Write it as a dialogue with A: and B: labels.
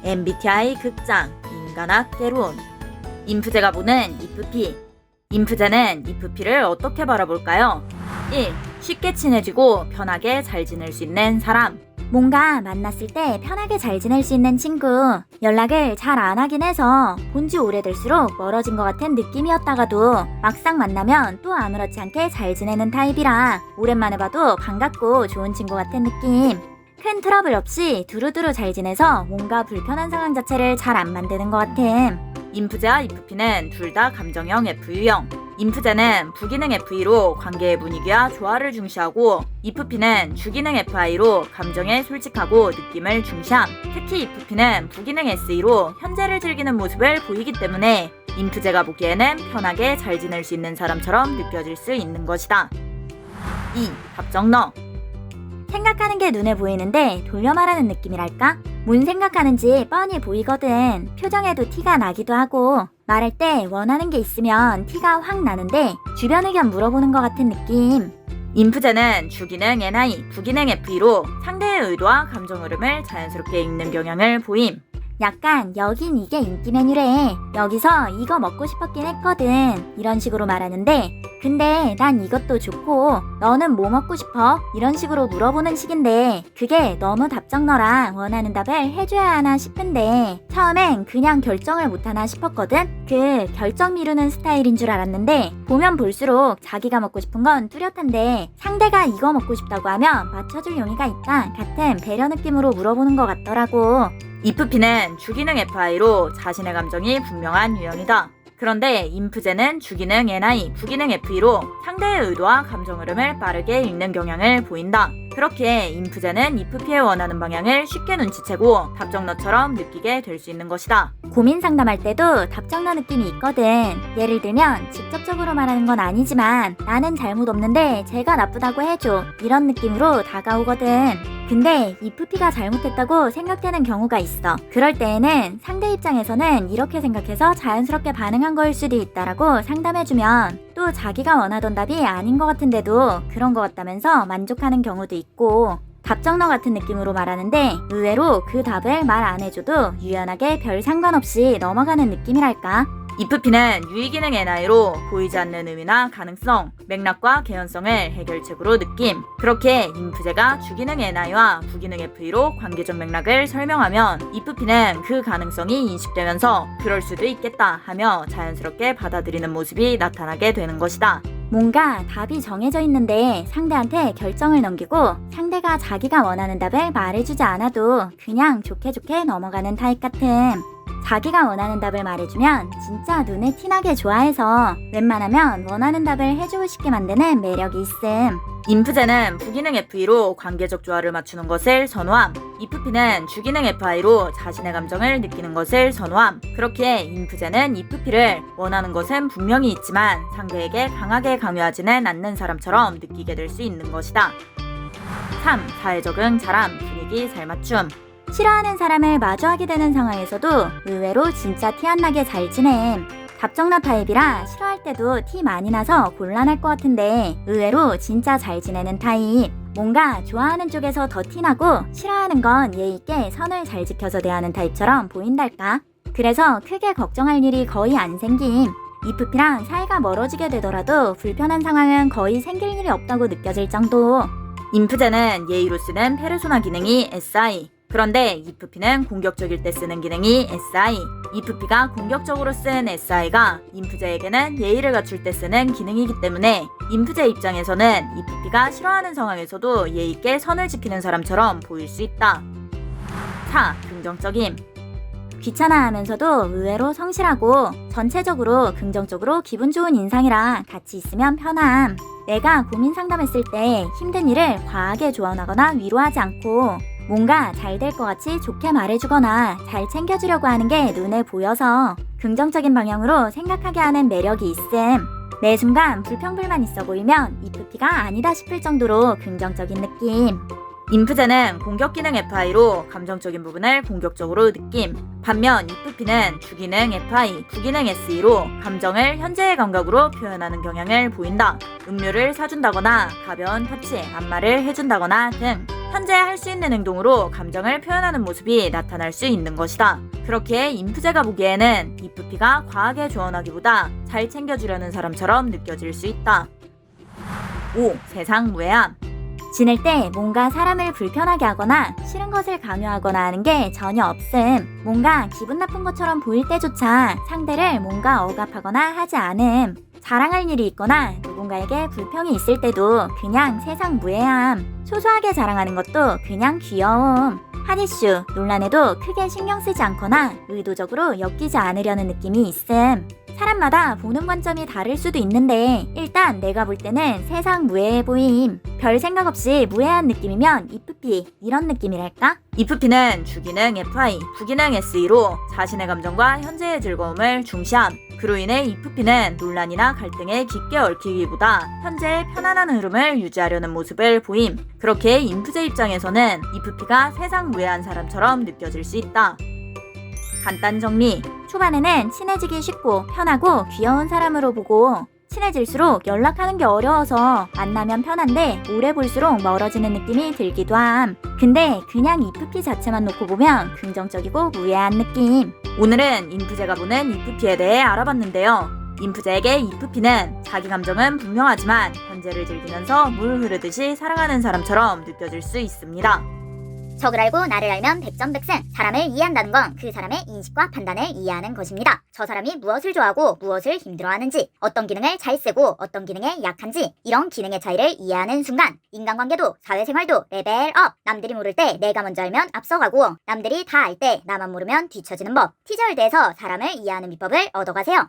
A: MBTI 극장 인간학 개론. 인프제가 보는 IFP. 인프제는 IFP를 어떻게 바라볼까요? 1. 쉽게 친해지고 편하게 잘 지낼 수 있는 사람.
B: 뭔가 만났을 때 편하게 잘 지낼 수 있는 친구. 연락을 잘 안 하긴 해서 본지 오래될수록 멀어진 것 같은 느낌이었다가도 막상 만나면 또 아무렇지 않게 잘 지내는 타입이라 오랜만에 봐도 반갑고 좋은 친구 같은 느낌. 큰 트러블 없이 두루두루 잘 지내서 뭔가 불편한 상황 자체를 잘 안 만드는 것 같음.
A: 인프제와 IFP는 둘 다 감정형 F유형. 인프제는 부기능 FE로 관계의 분위기와 조화를 중시하고, IFP는 주기능 FI로 감정에 솔직하고 느낌을 중시함. 특히 IFP는 부기능 SE로 현재를 즐기는 모습을 보이기 때문에 인프제가 보기에는 편하게 잘 지낼 수 있는 사람처럼 느껴질 수 있는 것이다. 2. 답정너.
B: 생각하는 게 눈에 보이는데 돌려 말하는 느낌이랄까? 뭔 생각하는지 뻔히 보이거든. 표정에도 티가 나기도 하고 말할 때 원하는 게 있으면 티가 확 나는데 주변 의견 물어보는 것 같은 느낌.
A: 인프제는 주기능 NI, 부기능 FE로 상대의 의도와 감정 흐름을 자연스럽게 읽는 경향을 보임.
B: 약간 여긴 이게 인기 메뉴래. 여기서 이거 먹고 싶었긴 했거든. 이런 식으로 말하는데 근데 난 이것도 좋고 너는 뭐 먹고 싶어? 이런 식으로 물어보는 식인데 그게 너무 답정너라 원하는 답을 해줘야 하나 싶은데 처음엔 그냥 결정을 못하나 싶었거든. 그 결정 미루는 스타일인 줄 알았는데 보면 볼수록 자기가 먹고 싶은 건 뚜렷한데 상대가 이거 먹고 싶다고 하면 맞춰줄 용의가 있다 같은 배려 느낌으로 물어보는 것 같더라고.
A: IFP는 주기능 FI로 자신의 감정이 분명한 유형이다. 그런데 인프제는 주기능 NI, 부기능 FE로 상대의 의도와 감정 흐름을 빠르게 읽는 경향을 보인다. 그렇게 인프제는 IFP의 원하는 방향을 쉽게 눈치채고 답정너처럼 느끼게 될 수 있는 것이다.
B: 고민 상담할 때도 답정너 느낌이 있거든. 예를 들면 직접적으로 말하는 건 아니지만 나는 잘못 없는데 제가 나쁘다고 해줘. 이런 느낌으로 다가오거든. 근데 IFP가 잘못했다고 생각되는 경우가 있어. 그럴 때에는 상대 입장에서는 이렇게 생각해서 자연스럽게 반응한 거일 수도 있다라고 상담해주면 또 자기가 원하던 답이 아닌 것 같은데도 그런 것 같다면서 만족하는 경우도 있고 답정너 같은 느낌으로 말하는데 의외로 그 답을 말 안 해줘도 유연하게 별 상관없이 넘어가는 느낌이랄까?
A: IFP는 유의기능 NI로 보이지 않는 의미나 가능성, 맥락과 개연성을 해결책으로 느낌. 그렇게 인프제가 주기능 NI와 부기능 FE로 관계적 맥락을 설명하면 IFP는 그 가능성이 인식되면서 그럴 수도 있겠다 하며 자연스럽게 받아들이는 모습이 나타나게 되는 것이다.
B: 뭔가 답이 정해져 있는데 상대한테 결정을 넘기고 상대가 자기가 원하는 답을 말해주지 않아도 그냥 좋게 좋게 넘어가는 타입 같음. 자기가 원하는 답을 말해주면 진짜 눈에 티나게 좋아해서 웬만하면 원하는 답을 해주고 싶게 만드는 매력이 있음.
A: 인프제는 부기능 FE로 관계적 조화를 맞추는 것을 선호함. IFP는 주기능 FI로 자신의 감정을 느끼는 것을 선호함. 그렇게 인프제는 IFP를 원하는 것은 분명히 있지만 상대에게 강하게 강요하지는 않는 사람처럼 느끼게 될 수 있는 것이다. 3. 사회적응 잘함, 분위기 잘 맞춤.
B: 싫어하는 사람을 마주하게 되는 상황에서도 의외로 진짜 티 안 나게 잘 지냄. 답정너 타입이라 싫어할 때도 티 많이 나서 곤란할 것 같은데 의외로 진짜 잘 지내는 타입. 뭔가 좋아하는 쪽에서 더 티나고 싫어하는 건 예의 있게 선을 잘 지켜서 대하는 타입처럼 보인달까? 그래서 크게 걱정할 일이 거의 안 생김. IFP랑 사이가 멀어지게 되더라도 불편한 상황은 거의 생길 일이 없다고 느껴질 정도.
A: 인프제는 예의로 쓰는 페르소나 기능이 SI. 그런데 IFP는 공격적일 때 쓰는 기능이 SI. IFP가 공격적으로 쓴 SI가 인프제에게는 예의를 갖출 때 쓰는 기능이기 때문에 인프제 입장에서는 IFP가 싫어하는 상황에서도 예의 있게 선을 지키는 사람처럼 보일 수 있다. 4. 긍정적임.
B: 귀찮아하면서도 의외로 성실하고 전체적으로 긍정적으로 기분 좋은 인상이라 같이 있으면 편함. 내가 고민 상담했을 때 힘든 일을 과하게 조언하거나 위로하지 않고 뭔가 잘 될 것 같이 좋게 말해주거나 잘 챙겨주려고 하는 게 눈에 보여서 긍정적인 방향으로 생각하게 하는 매력이 있음. 매 순간 불평불만 있어 보이면 IFP가 아니다 싶을 정도로 긍정적인 느낌.
A: 인프제는 공격기능 FI로 감정적인 부분을 공격적으로 느낌. 반면 IFP는 주기능 FI, 부기능 SE로 감정을 현재의 감각으로 표현하는 경향을 보인다. 음료를 사준다거나 가벼운 터치, 안마를 해준다거나 등. 현재 할 수 있는 행동으로 감정을 표현하는 모습이 나타날 수 있는 것이다. 그렇게 인프제가 보기에는 이프피가 과하게 조언하기보다 잘 챙겨주려는 사람처럼 느껴질 수 있다. 5. 세상 무해함.
B: 지낼 때 뭔가 사람을 불편하게 하거나 싫은 것을 강요하거나 하는 게 전혀 없음. 뭔가 기분 나쁜 것처럼 보일 때조차 상대를 뭔가 억압하거나 하지 않음. 자랑할 일이 있거나 누군가에게 불평이 있을 때도 그냥 세상 무해함. 소소하게 자랑하는 것도 그냥 귀여움. 한 이슈, 논란에도 크게 신경 쓰지 않거나 의도적으로 엮이지 않으려는 느낌이 있음. 사람마다 보는 관점이 다를 수도 있는데 일단 내가 볼 때는 세상 무해해 보임. 별 생각 없이 무해한 느낌이면 이프피 이런 느낌이랄까?
A: 이프피는 주기능 FI, 부기능 SE로 자신의 감정과 현재의 즐거움을 중시함. 그로 인해 이프피는 논란이나 갈등에 깊게 얽히기보다 현재의 편안한 흐름을 유지하려는 모습을 보임. 그렇게 인프제 입장에서는 이프피가 세상 무해한 사람처럼 느껴질 수 있다. 간단 정리.
B: 초반에는 친해지기 쉽고 편하고 귀여운 사람으로 보고 친해질수록 연락하는 게 어려워서 만나면 편한데 오래 볼수록 멀어지는 느낌이 들기도 함. 근데 그냥 이프피 자체만 놓고 보면 긍정적이고 무해한 느낌.
A: 오늘은 인프제가 보는 이프피에 대해 알아봤는데요. 인프제에게 이프피는 자기 감정은 분명하지만 현재를 즐기면서 물 흐르듯이 살아가는 사람처럼 느껴질 수 있습니다.
C: 적을 알고 나를 알면 백전백승. 사람을 이해한다는 건 그 사람의 인식과 판단을 이해하는 것입니다. 저 사람이 무엇을 좋아하고 무엇을 힘들어하는지, 어떤 기능을 잘 쓰고 어떤 기능에 약한지, 이런 기능의 차이를 이해하는 순간 인간관계도 사회생활도 레벨업. 남들이 모를 때 내가 먼저 알면 앞서가고 남들이 다 알 때 나만 모르면 뒤처지는 법. 티저월드에서 사람을 이해하는 비법을 얻어가세요.